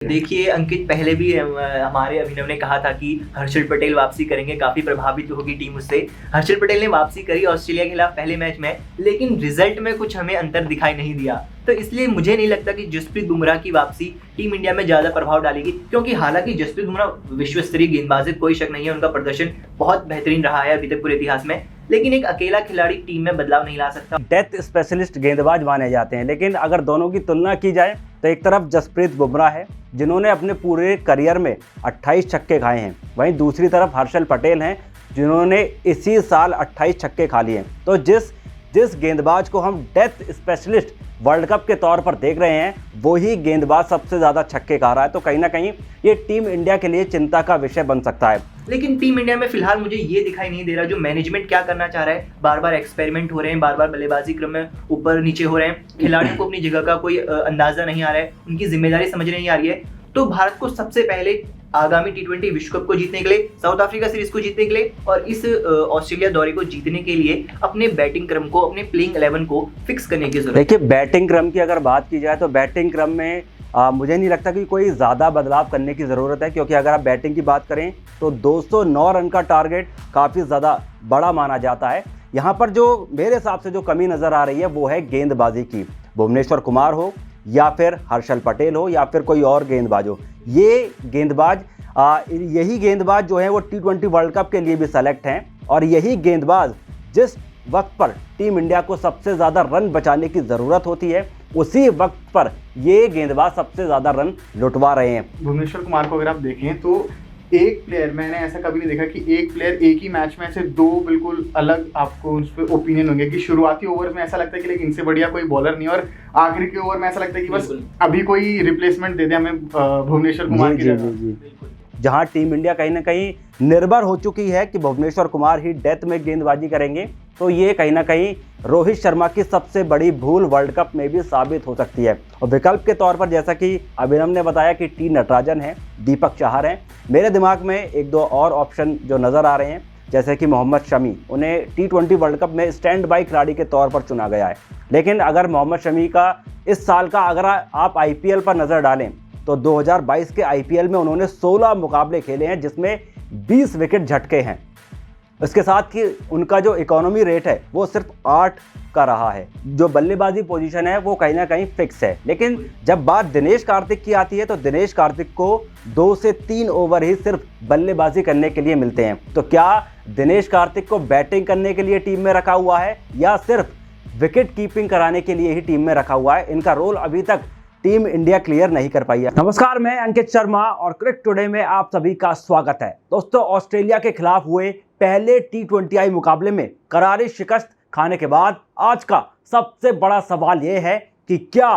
देखिए अंकित, पहले भी हमारे अभिनव ने कहा था कि हर्षल पटेल वापसी करेंगे, काफी प्रभावित होगी टीम उससे। हर्षल पटेल ने वापसी करी ऑस्ट्रेलिया के खिलाफ पहले मैच में, लेकिन रिजल्ट में कुछ हमें अंतर दिखाई नहीं दिया। तो इसलिए मुझे नहीं लगता कि जसप्रीत बुमराह की वापसी टीम इंडिया में ज्यादा प्रभाव डालेगी, क्योंकि हालांकि जसप्रीत बुमराह विश्व स्तरीय गेंदबाज है, कोई शक नहीं है, उनका प्रदर्शन बहुत बेहतरीन रहा है अभी तक पूरे इतिहास में, लेकिन एक अकेला खिलाड़ी टीम में बदलाव नहीं ला सकता। डेथ स्पेशलिस्ट गेंदबाज माने जाते हैं, लेकिन अगर दोनों की तुलना की जाए तो एक तरफ जसप्रीत बुमराह है जिन्होंने अपने पूरे करियर में 28 छक्के खाए हैं, वहीं दूसरी तरफ हर्षल पटेल हैं जिन्होंने इसी साल 28 छक्के खा लिए हैं। तो जिस गेंदबाज को हम डेथ स्पेशलिस्ट वर्ल्ड कप के तौर पर देख रहे हैं, वही गेंदबाज सबसे ज़्यादा छक्के खा रहा है। तो कहीं ना कहीं ये टीम इंडिया के लिए चिंता का विषय बन सकता है। लेकिन टीम इंडिया में फिलहाल मुझे ये दिखाई नहीं दे रहा जो मैनेजमेंट क्या करना चाह रहा है। बार बार एक्सपेरिमेंट हो रहे हैं, बार बार बल्लेबाजी क्रम में ऊपर नीचे हो रहे हैं, खिलाड़ियों को अपनी जगह का कोई अंदाजा नहीं आ रहा है, उनकी जिम्मेदारी समझ नहीं आ रही है। तो भारत को सबसे पहले आगामी T20 विश्व कप को जीतने के लिए, साउथ अफ्रीका सीरीज को जीतने के लिए और इस ऑस्ट्रेलिया दौरे को जीतने के लिए अपने बैटिंग क्रम को, अपने प्लेइंग 11 को फिक्स करने की जरूरत है। देखिए, बैटिंग क्रम की अगर बात की जाए तो बैटिंग क्रम में मुझे नहीं लगता कि कोई ज़्यादा बदलाव करने की ज़रूरत है, क्योंकि अगर आप बैटिंग की बात करें तो 209 रन का टारगेट काफ़ी ज़्यादा बड़ा माना जाता है। यहाँ पर जो मेरे हिसाब से जो कमी नज़र आ रही है वो है गेंदबाजी की। भुवनेश्वर कुमार हो या फिर हर्षल पटेल हो या फिर कोई और गेंदबाज हो, ये गेंदबाज यही गेंदबाज जो है वो T20 वर्ल्ड कप के लिए भी सेलेक्ट हैं, और यही गेंदबाज जिस वक्त पर टीम इंडिया को सबसे ज़्यादा रन बचाने की ज़रूरत होती है, उसी वक्त पर ये गेंदबाज सबसे ज़्यादा रन लुटवा रहे हैं। भुवनेश्वर कुमार को अगर आप देखें तो एक प्लेयर, मैंने ऐसा कभी नहीं देखा कि एक प्लेयर एक ही मैच में से दो बिल्कुल अलग आपको उस पर ओपिनियन होंगे कि शुरुआती ओवर में ऐसा लगता है कि लेकिन इनसे बढ़िया कोई बॉलर नहीं, और आखिरी के ओवर में ऐसा लगता है कि बस अभी कोई रिप्लेसमेंट दे दे हमें भुवनेश्वर कुमार की जगह। जहां टीम इंडिया कहीं ना कहीं निर्भर हो चुकी है कि भुवनेश्वर कुमार ही डेथ में गेंदबाजी करेंगे, तो ये कहीं ना कहीं रोहित शर्मा की सबसे बड़ी भूल वर्ल्ड कप में भी साबित हो सकती है। और विकल्प के तौर पर जैसा कि अभिनव ने बताया कि टी नटराजन है, दीपक चाहर हैं, मेरे दिमाग में एक दो और ऑप्शन जो नज़र आ रहे हैं, जैसे कि मोहम्मद शमी, उन्हें T20 वर्ल्ड कप में स्टैंड बाई खिलाड़ी के तौर पर चुना गया है। लेकिन अगर मोहम्मद शमी का इस साल का अगर आप IPL पर नज़र डालें तो 2022 के IPL में उन्होंने 16 मुकाबले खेले हैं जिसमें 20 विकेट झटके हैं। इसके साथ ही उनका जो इकोनॉमी रेट है वो सिर्फ 8 का रहा है। जो बल्लेबाजी पोजीशन है वो कहीं ना कहीं फिक्स है। लेकिन जब बात दिनेश कार्तिक की आती है तो दिनेश कार्तिक को 2 से 3 ओवर ही सिर्फ बल्लेबाजी करने के लिए मिलते हैं। तो क्या दिनेश कार्तिक को बैटिंग करने के लिए टीम में रखा हुआ है या सिर्फ विकेट कीपिंग कराने के लिए ही टीम में रखा हुआ है? इनका रोल अभी तक टीम इंडिया क्लियर नहीं कर पाई है। नमस्कार, मैं अंकित शर्मा और क्रिकेट टुडे में आप सभी का स्वागत है। दोस्तों, ऑस्ट्रेलिया के खिलाफ हुए पहले T20I मुकाबले में करारी शिकस्त खाने के बाद आज का सबसे बड़ा सवाल यह है कि क्या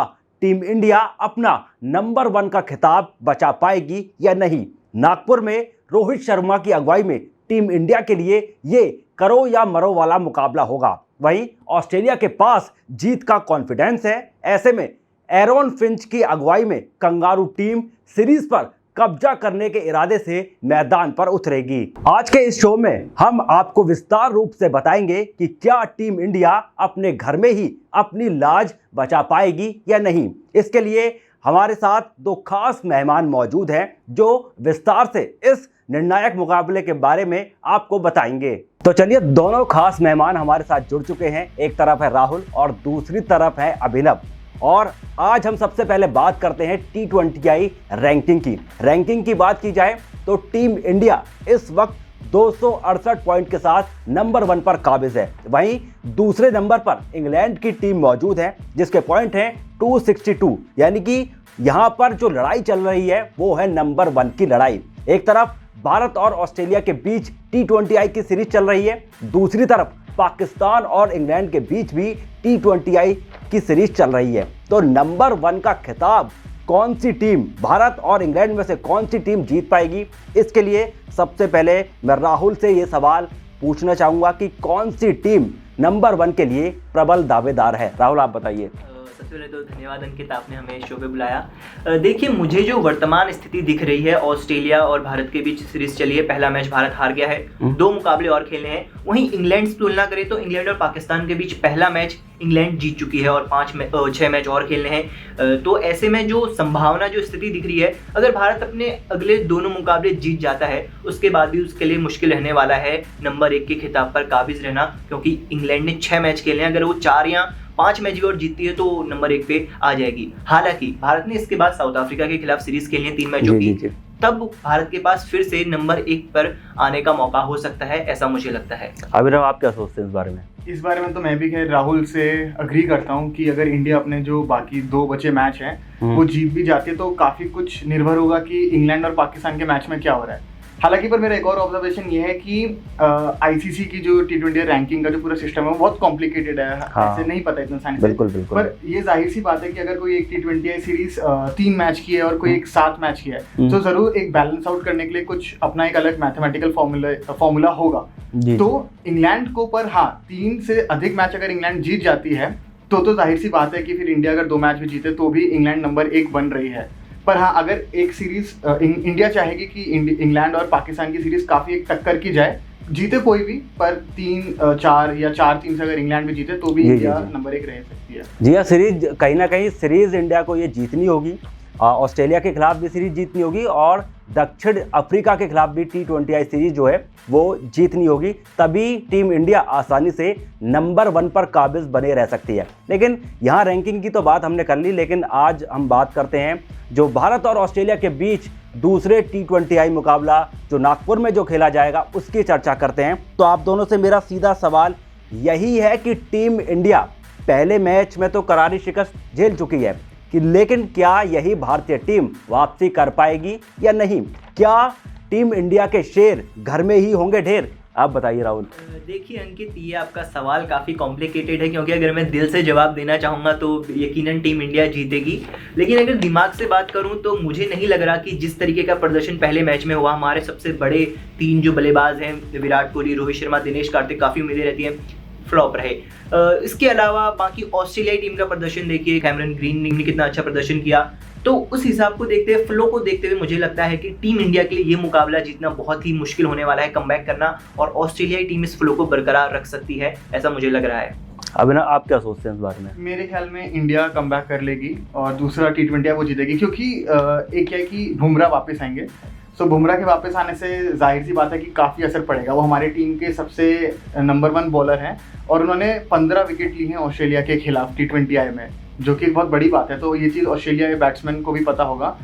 टीम इंडिया अपना नंबर 1 का खिताब बचा पाएगी या नहीं। नागपुर में रोहित शर्मा की अगुवाई में टीम इंडिया के लिए ये करो या मरो वाला मुकाबला होगा। वहीं ऑस्ट्रेलिया के पास जीत का कॉन्फिडेंस है। ऐसे में एरॉन फिंच की अगुवाई में कंगारू टीम सीरीज पर कब्जा करने के इरादे से मैदान पर उतरेगी। आज के इस शो में हम आपको विस्तार रूप से बताएंगे कि क्या टीम इंडिया अपने घर में ही अपनी लाज बचा पाएगी या नहीं। इसके लिए हमारे साथ 2 खास मेहमान मौजूद हैं जो विस्तार से इस निर्णायक मुकाबले के बारे में आपको बताएंगे। तो चलिए, दोनों खास मेहमान हमारे साथ जुड़ चुके हैं। एक तरफ है राहुल और दूसरी तरफ है अभिनव। और आज हम सबसे पहले बात करते हैं T20I रैंकिंग की। रैंकिंग की बात की जाए तो टीम इंडिया इस वक्त 268 पॉइंट के साथ नंबर 1 पर काबिज है। वहीं दूसरे नंबर पर इंग्लैंड की टीम मौजूद है जिसके पॉइंट हैं 262, यानी कि यहां पर जो लड़ाई चल रही है वो है नंबर 1 की लड़ाई। एक तरफ भारत और ऑस्ट्रेलिया के बीच T20I की सीरीज चल रही है, दूसरी तरफ पाकिस्तान और इंग्लैंड के बीच भी T20I की सीरीज चल रही है। तो नंबर 1 का खिताब कौन सी टीम, भारत और इंग्लैंड में से कौन सी टीम जीत पाएगी? इसके लिए सबसे पहले मैं राहुल से ये सवाल पूछना चाहूंगा कि कौन सी टीम नंबर 1 के लिए प्रबल दावेदार है। राहुल, आप बताइए। सबसे पहले तो धन्यवाद अंकित, आपने हमें शो पे बुलाया। देखिए, मुझे जो वर्तमान स्थिति दिख रही है, ऑस्ट्रेलिया और भारत के बीच सीरीज चली है, पहला मैच भारत हार गया है, 2 मुकाबले और खेलने हैं। वहीं इंग्लैंड से तुलना करें तो इंग्लैंड और पाकिस्तान के बीच पहला मैच इंग्लैंड जीत चुकी है और 6 मैच और खेलने हैं। तो ऐसे में जो संभावना, जो स्थिति दिख रही है, अगर भारत अपने अगले दोनों मुकाबले जीत जाता है, उसके बाद भी उसके लिए मुश्किल रहने वाला है नंबर 1 के खिताब पर काबिज रहना, क्योंकि इंग्लैंड ने 6 मैच खेले हैं। अगर वो 4 या 5 मैच भी और जीतती है तो नंबर 1 पे आ जाएगी। हालांकि भारत ने इसके बाद साउथ अफ्रीका के खिलाफ सीरीज खेलनी है 3 मैचों की, तब भारत के पास फिर से नंबर 1 पर आने का मौका हो सकता है, ऐसा मुझे लगता है। अभिनव, आप क्या सोचते हैं इस बारे में? इस बारे में तो मैं भी खैर राहुल से अग्री करता हूं कि अगर इंडिया अपने जो बाकी 2 बचे मैच हैं वो जीत भी जाती है तो काफ़ी कुछ निर्भर होगा कि इंग्लैंड और पाकिस्तान के मैच में क्या हो रहा है। हालांकि पर मेरा एक और ऑब्जर्वेशन ये है कि आईसीसी की जो T20 रैंकिंग का जो पूरा सिस्टम है वो बहुत कॉम्प्लिकेटेड है। हाँ, ऐसे नहीं पता इतना साइंस। बिल्कुल बिल्कुल। पर ये जाहिर सी बात है कि अगर कोई एक T20 सीरीज 3 मैच की है और कोई एक 7 मैच की है तो जरूर एक बैलेंस आउट करने के लिए कुछ अपना एक अलग मैथमेटिकल फॉर्मूला होगा। तो इंग्लैंड को पर हाँ 3 से अधिक मैच अगर इंग्लैंड जीत जाती है तो जाहिर सी बात है कि फिर इंडिया अगर 2 मैच भी जीते तो भी इंग्लैंड नंबर 1 बन रही है। पर हाँ, अगर एक सीरीज इंडिया चाहेगी कि इंग्लैंड और पाकिस्तान की सीरीज काफ़ी एक टक्कर की जाए, जीते कोई भी, पर 3-4 या 4-3 से अगर इंग्लैंड भी जीते तो भी इंडिया नंबर 1 रह सकती है। जी हाँ, सीरीज कहीं ना कहीं सीरीज इंडिया को ये जीतनी होगी। ऑस्ट्रेलिया के खिलाफ भी सीरीज जीतनी होगी और दक्षिण अफ्रीका के खिलाफ भी T20 सीरीज जो है वो जीतनी होगी, तभी टीम इंडिया आसानी से नंबर 1 पर काबिज बने रह सकती है। लेकिन यहाँ रैंकिंग की तो बात हमने कर ली, लेकिन आज हम बात करते हैं जो भारत और ऑस्ट्रेलिया के बीच दूसरे T20 मुकाबला जो नागपुर में जो खेला जाएगा उसकी चर्चा करते हैं। तो आप दोनों से मेरा सीधा सवाल यही है कि टीम इंडिया पहले मैच में तो करारी शिकस्त झेल चुकी है कि लेकिन क्या यही भारतीय टीम वापसी कर पाएगी या नहीं? क्या टीम इंडिया के शेर घर में ही होंगे ढेर? आप बताइए राहुल। देखिए अंकित, ये आपका सवाल काफ़ी कॉम्प्लिकेटेड है, क्योंकि अगर मैं दिल से जवाब देना चाहूँगा तो यकीनन टीम इंडिया जीतेगी। लेकिन अगर दिमाग से बात करूँ तो मुझे नहीं लग रहा कि जिस तरीके का प्रदर्शन पहले मैच में हुआ, हमारे सबसे बड़े 3 जो बल्लेबाज हैं, विराट कोहली, रोहित शर्मा, दिनेश कार्तिक, काफ़ी उम्मीदें रहती हैं, फ्लॉप रहे। इसके अलावा बाकी ऑस्ट्रेलियाई टीम का प्रदर्शन देखिए, कैमरन ग्रीन ने कितना अच्छा प्रदर्शन किया। तो उस हिसाब को देखते हुए, फ्लो को देखते हुए मुझे लगता है कि टीम इंडिया के लिए ये मुकाबला जीतना बहुत ही मुश्किल होने वाला है, कमबैक करना, और ऑस्ट्रेलियाई टीम इस फ्लो को बरकरार रख सकती है, ऐसा मुझे लग रहा है। अभिनव, आप क्या सोचते हैं इस बारे में? मेरे ख्याल में इंडिया कमबैक कर लेगी और दूसरा T20 वो जीतेगी, क्योंकि एक क्या है कि बुमराह वापस आएंगे। सो बुमराह के वापस आने से जाहिर सी बात है कि काफ़ी असर पड़ेगा। वो हमारे टीम के सबसे नंबर 1 बॉलर हैं और उन्होंने 15 विकेट ली हैं ऑस्ट्रेलिया के खिलाफ T20 में, जो कि एक बहुत बड़ी बात है। तो ये चीज़ ऑस्ट्रेलिया के बैट्समैन को भी पता होगा।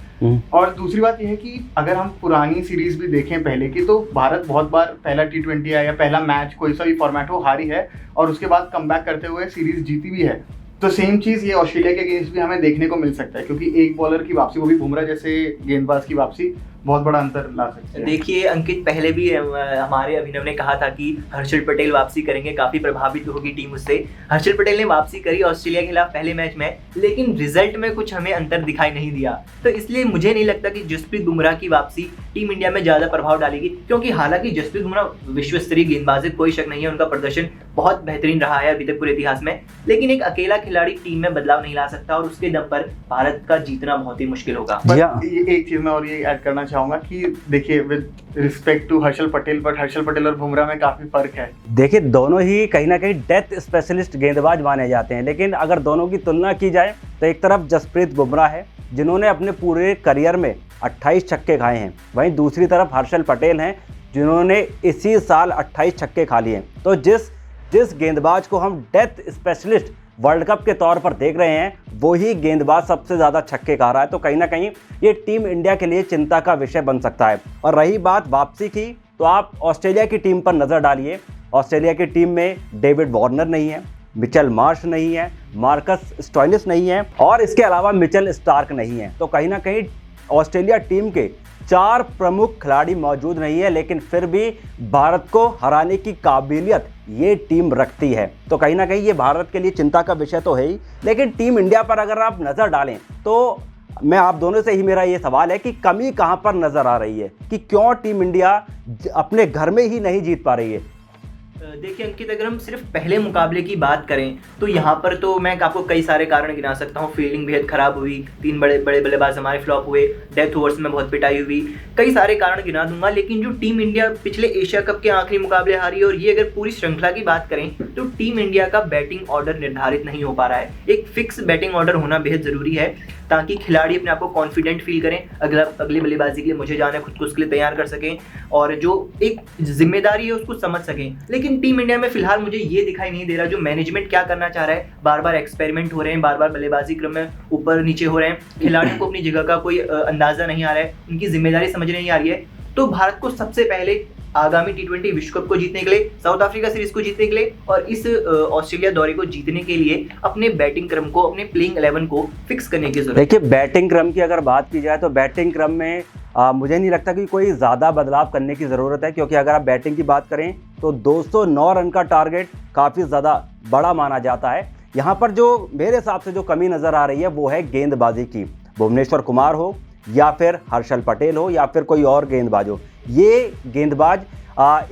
और दूसरी बात यह है कि अगर हम पुरानी सीरीज भी देखें पहले की, तो भारत बहुत बार पहला T20 या पहला मैच कोई सा भी फॉर्मेट हो हारी है और उसके बाद कमबैक करते हुए सीरीज जीती भी है। तो सेम चीज़ ये ऑस्ट्रेलिया के अगेंस्ट भी हमें देखने को मिल सकता है, क्योंकि एक बॉलर की वापसी, वो भी बुमराह जैसे गेंदबाज की वापसी, बहुत बड़ा अंतर ला सकते हैं। देखिए अंकित, पहले भी हमारे अभिनव ने कहा था कि हर्षल पटेल वापसी करेंगे, काफ़ी प्रभावित होगी टीम उससे। हर्षल पटेल ने वापसी करी ऑस्ट्रेलिया के खिलाफ पहले मैच में, लेकिन रिजल्ट में कुछ हमें अंतर दिखाई नहीं दिया। तो इसलिए मुझे नहीं लगता कि जसप्रीत बुमराह की वापसी टीम इंडिया में ज़्यादा प्रभाव डालेगी, क्योंकि हालांकि जसप्रीत बुमराह विश्व स्तरीय गेंदबाज है, कोई शक नहीं है, उनका प्रदर्शन बहुत बेहतरीन रहा है अभी तक पूरे इतिहास में। लेकिन एक अकेला खिलाड़ी टीम में बदलाव नहीं ला सकता और उसके दम पर भारत का जीतना बहुत ही मुश्किल होगा। एक चीज़ मैं और ये ऐड करना चाहूँगा कि देखिए, with respect to Harshal Patel, but Harshal Patel और बुमराह में काफ़ी फर्क है। देखिए, दोनों ही कहीं ना कहीं डेथ स्पेशलिस्ट गेंदबाज माने जाते हैं, लेकिन अगर दोनों की तुलना की जाए तो एक तरफ जसप्रीत बुमराह है जिन्होंने अपने पूरे करियर में 28 छक्के खाए हैं, वहीं दूसरी तरफ हर्षल पटेल हैं जिन्होंने इसी साल 28 छक्के खा लिए हैं। तो जिस गेंदबाज को हम डेथ स्पेशलिस्ट वर्ल्ड कप के तौर पर देख रहे हैं, वही गेंदबाज सबसे ज़्यादा छक्के खा रहा है। तो कहीं ना कहीं ये टीम इंडिया के लिए चिंता का विषय बन सकता है। और रही बात वापसी की, तो आप ऑस्ट्रेलिया की टीम पर नज़र डालिए। ऑस्ट्रेलिया की टीम में डेविड वार्नर नहीं है, मिचेल मार्श नहीं है, मार्कस स्टोइनिस नहीं है और इसके अलावा मिचेल स्टार्क नहीं है। तो कहीं ना कहीं ऑस्ट्रेलिया टीम के 4 प्रमुख खिलाड़ी मौजूद नहीं है, लेकिन फिर भी भारत को हराने की काबिलियत ये टीम रखती है। तो कहीं ना कहीं ये भारत के लिए चिंता का विषय तो है ही, लेकिन टीम इंडिया पर अगर आप नज़र डालें तो मैं आप दोनों से ही मेरा ये सवाल है कि कमी कहाँ पर नज़र आ रही है, कि क्यों टीम इंडिया अपने घर में ही नहीं जीत पा रही है? देखिए अंकित, अगर हम सिर्फ पहले मुकाबले की बात करें तो यहाँ पर तो मैं आपको कई सारे कारण गिना सकता हूँ। फील्डिंग बेहद खराब हुई, 3 बड़े बड़े बल्लेबाज हमारे फ्लॉप हुए, डेथ ओवर्स में बहुत पिटाई हुई, कई सारे कारण गिना दूंगा। लेकिन जो टीम इंडिया पिछले एशिया कप के आखिरी मुकाबले हारी, और ये अगर पूरी श्रृंखला की बात करें तो टीम इंडिया का बैटिंग ऑर्डर निर्धारित नहीं हो पा रहा है। एक फिक्स बैटिंग ऑर्डर होना बेहद ज़रूरी है ताकि खिलाड़ी अपने आप को कॉन्फिडेंट फील करें, अगली बल्लेबाजी के लिए मुझे जाना है, खुद को उसके लिए तैयार कर सकें और जो एक जिम्मेदारी है उसको समझ सकें। लेकिन टीम इंडिया में फिलहाल मुझे ये दिखाई नहीं दे रहा जो मैनेजमेंट क्या करना चाह रहा है। बार बार एक्सपेरिमेंट हो रहे हैं, बार बार बल्लेबाजी क्रम में ऊपर नीचे हो रहे हैं, खिलाड़ियों को अपनी जगह का कोई अंदाजा नहीं आ रहा है, उनकी जिम्मेदारी समझ नहीं आ रही है। तो भारत को सबसे पहले आगामी T20 विश्व कप को जीतने के लिए, साउथ अफ्रीका सीरीज को जीतने के लिए और इस ऑस्ट्रेलिया दौरे को जीतने के लिए अपने बैटिंग क्रम को, अपने प्लेइंग 11 को फिक्स करने की जरूरत है। देखिए बैटिंग क्रम की अगर बात की जाए तो बैटिंग क्रम में मुझे नहीं लगता कि कोई ज़्यादा बदलाव करने की ज़रूरत है, क्योंकि अगर आप बैटिंग की बात करें तो 209 रन का टारगेट काफ़ी ज़्यादा बड़ा माना जाता है। यहाँ पर जो मेरे हिसाब से जो कमी नज़र आ रही है वो है गेंदबाजी की। भुवनेश्वर कुमार हो या फिर हर्षल पटेल हो या फिर कोई और गेंदबाज हो, ये गेंदबाज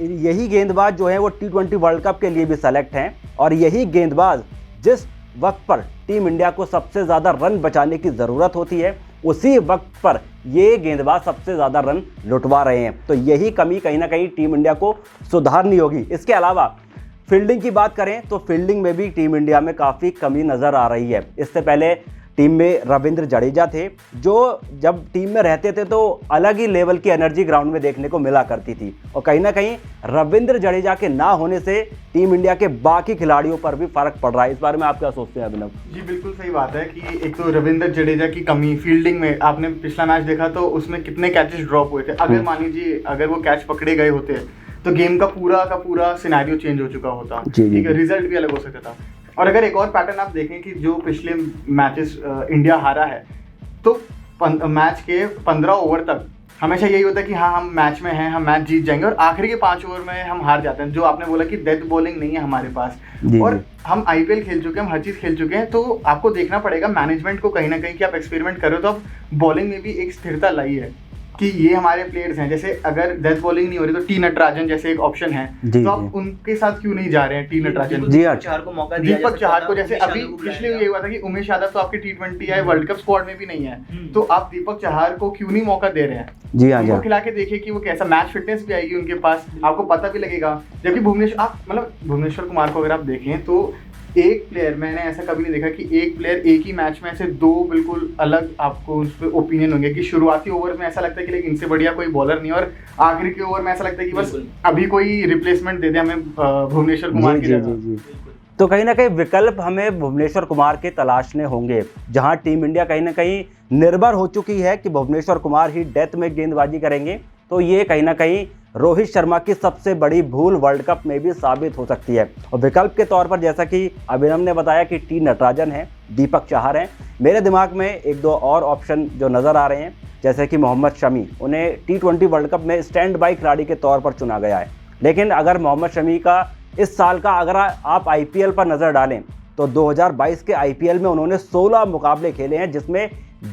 यही गेंदबाज जो है वो T20 वर्ल्ड कप के लिए भी सेलेक्ट हैं और यही गेंदबाज जिस वक्त पर टीम इंडिया को सबसे ज़्यादा रन बचाने की ज़रूरत होती है उसी वक्त पर ये गेंदबाज सबसे ज़्यादा रन लुटवा रहे हैं। तो यही कमी कहीं ना कहीं टीम इंडिया को सुधारनी होगी। इसके अलावा फील्डिंग की बात करें तो फील्डिंग में भी टीम इंडिया में काफ़ी कमी नज़र आ रही है। इससे पहले टीम में रविंद्र जडेजा थे, जो जब टीम में रहते थे तो अलग ही लेवल की एनर्जी ग्राउंड में देखने को मिला करती थी और कहीं ना कहीं रविंद्र जडेजा के ना होने से टीम इंडिया के बाकी खिलाड़ियों पर भी फर्क पड़ रहा है। इस बारे में आप क्या सोचते हैं अभिनव? जी बिल्कुल सही बात है कि एक तो रविंद्र जडेजा की कमी फील्डिंग में, आपने पिछला मैच देखा तो उसमें कितने कैचेस ड्रॉप हुए थे। अगर मान लीजिए अगर वो कैच पकड़े गए होते तो गेम का पूरा सिनेरियो चेंज हो चुका होता, ठीक है, रिजल्ट भी अलग हो सकता था। और अगर एक और पैटर्न आप देखें कि जो पिछले मैचेस इंडिया हारा है तो मैच के 15 ओवर तक हमेशा यही होता है कि हाँ हम मैच में हैं, हम मैच जीत जाएंगे, और आखिरी के 5 ओवर में हम हार जाते हैं। जो आपने बोला कि डेथ बॉलिंग नहीं है हमारे पास, और हम IPL खेल चुके हैं, हम हर चीज़ खेल चुके हैं, तो आपको देखना पड़ेगा मैनेजमेंट को कहीं ना कहीं कि आप एक्सपेरिमेंट करो तो आप बॉलिंग में भी एक स्थिरता लाई है कि ये हमारे प्लेयर्स हैं। जैसे अगर डेथ बॉलिंग नहीं हो रही तो टी नटराजन जैसे एक ऑप्शन है, तो आप उनके साथ क्यों नहीं जा रहे हैं? टी नटराजन, दीपक चहर को मौका दिया, दीपक चहर को, जैसे अभी पिछले ये हुआ था कि उमेश यादव तो आपके T20 या वर्ल्ड कप स्क्वाड में भी नहीं है, तो आप दीपक चहर को क्यों नहीं मौका दे रहे हैं? जी हाँ, उनको खिला के देखिए कि वो कैसा, मैच फिटनेस भी आएगी उनके पास, आपको पता भी लगेगा। जबकि भुवनेश्वर कुमार को अगर आप देखें तो एक प्लेयर, मैंने ऐसा कभी नहीं देखा कि एक प्लेयर एक ही मैच में ऐसे 2 बिल्कुल अलग आपको उस पर ओपिनियन होंगे कि शुरुआती ओवर में ऐसा लगता है कि लेकिन इनसे बढ़िया कोई बॉलर नहीं, और आखिरी के ओवर में ऐसा लगता है कि बस अभी कोई रिप्लेसमेंट दे दे हमें भुवनेश्वर कुमार की जगह। तो कहीं ना कहीं विकल्प हमें भुवनेश्वर कुमार के तलाशने होंगे, जहां टीम इंडिया कहीं ना कहीं निर्भर हो चुकी है कि भुवनेश्वर कुमार ही डेथ में गेंदबाजी करेंगे। तो ये कहीं ना कहीं रोहित शर्मा की सबसे बड़ी भूल वर्ल्ड कप में भी साबित हो सकती है। और विकल्प के तौर पर जैसा कि अभिनव ने बताया कि टी नटराजन है, दीपक चहर हैं, मेरे दिमाग में 1-2 और ऑप्शन जो नज़र आ रहे हैं, जैसे कि मोहम्मद शमी, उन्हें T20 वर्ल्ड कप में स्टैंड बाई खिलाड़ी के तौर पर चुना गया है। लेकिन अगर मोहम्मद शमी का इस साल का अगर आप IPL पर नज़र डालें तो 2022 के IPL में उन्होंने 16 मुकाबले खेले हैं जिसमें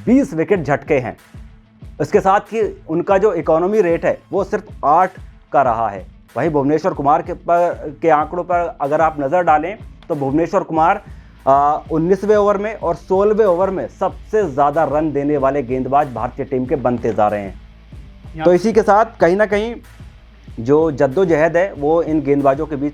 20 विकेट झटके हैं। इसके साथ ही उनका जो इकोनॉमी रेट है वो सिर्फ 8 का रहा है। वहीं भुवनेश्वर कुमार के आंकड़ों पर अगर आप नज़र डालें तो भुवनेश्वर कुमार 19वें ओवर में और 16वें ओवर में सबसे ज़्यादा रन देने वाले गेंदबाज भारतीय टीम के बनते जा रहे हैं। तो इसी के साथ कहीं ना कहीं जो जद्दोजहद है वो इन गेंदबाजों के बीच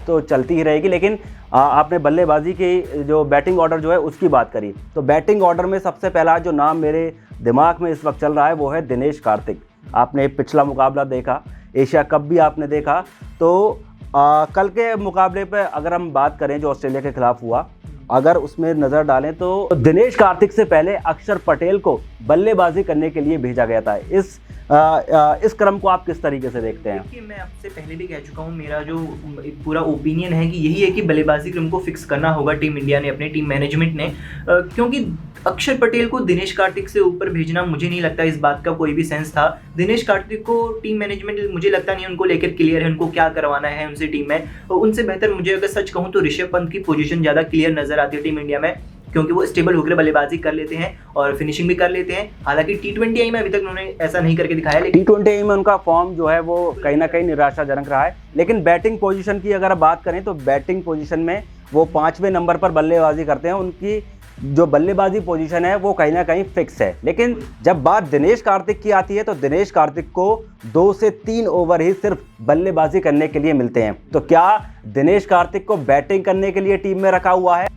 तो चलती ही रहेगी। लेकिन आपने बल्लेबाजी की जो बैटिंग ऑर्डर जो है उसकी बात करी, तो बैटिंग ऑर्डर में सबसे पहला जो नाम मेरे दिमाग में इस वक्त चल रहा है वो है दिनेश कार्तिक। आपने पिछला मुकाबला देखा, एशिया कप भी आपने देखा, तो कल के मुकाबले पर अगर हम बात करें जो ऑस्ट्रेलिया के खिलाफ हुआ, अगर उसमें नज़र डालें तो दिनेश कार्तिक से पहले अक्षर पटेल को बल्लेबाजी करने के लिए भेजा गया था। इस क्रम को आप किस तरीके से देखते हैं? देखिए, मैं आपसे पहले भी कह चुका हूँ, मेरा जो पूरा ओपिनियन है कि यही है कि बल्लेबाजी क्रम को फिक्स करना होगा टीम इंडिया ने, अपने टीम मैनेजमेंट ने, क्योंकि अक्षर पटेल को दिनेश कार्तिक से ऊपर भेजना मुझे नहीं लगता इस बात का कोई भी सेंस था। दिनेश कार्तिक को टीम मैनेजमेंट मुझे लगता नहीं उनको लेकर क्लियर है, उनको क्या करवाना है उनसे टीम में। और उनसे बेहतर मुझे अगर सच कहूँ तो ऋषभ पंत की पोजीशन ज़्यादा क्लियर नज़र आती है टीम इंडिया में, क्योंकि वो स्टेबल होकर बल्लेबाजी कर लेते हैं और फिनिशिंग भी कर लेते हैं। हालांकि T20 में अभी तक उन्होंने ऐसा नहीं करके दिखाया, लेकिन T20 में उनका फॉर्म जो है वो कहीं ना कहीं निराशाजनक रहा है। लेकिन बैटिंग पोजीशन की अगर बात करें तो बैटिंग पोजीशन में वो 5वें नंबर पर बल्लेबाजी करते हैं। उनकी जो बल्लेबाजी पोजीशन है वो कहीं ना कहीं फिक्स है। लेकिन जब बात दिनेश कार्तिक की आती है तो दिनेश कार्तिक को 2 से 3 ओवर ही सिर्फ बल्लेबाजी करने के लिए मिलते हैं। तो क्या दिनेश कार्तिक को बैटिंग करने के लिए टीम में रखा हुआ है?